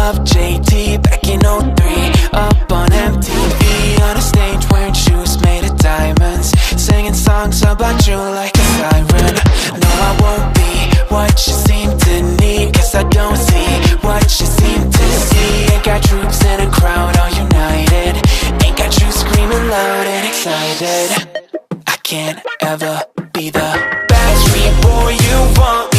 love JT back in '03. Up on MTV on a stage wearing shoes made of diamonds, singing songs about you like a siren. No, I won't be what you seem to need, cause I don't see what you seem to see. Ain't got troops in a crowd all united, ain't got you screaming loud and excited. I can't ever be the Backstreet boy you want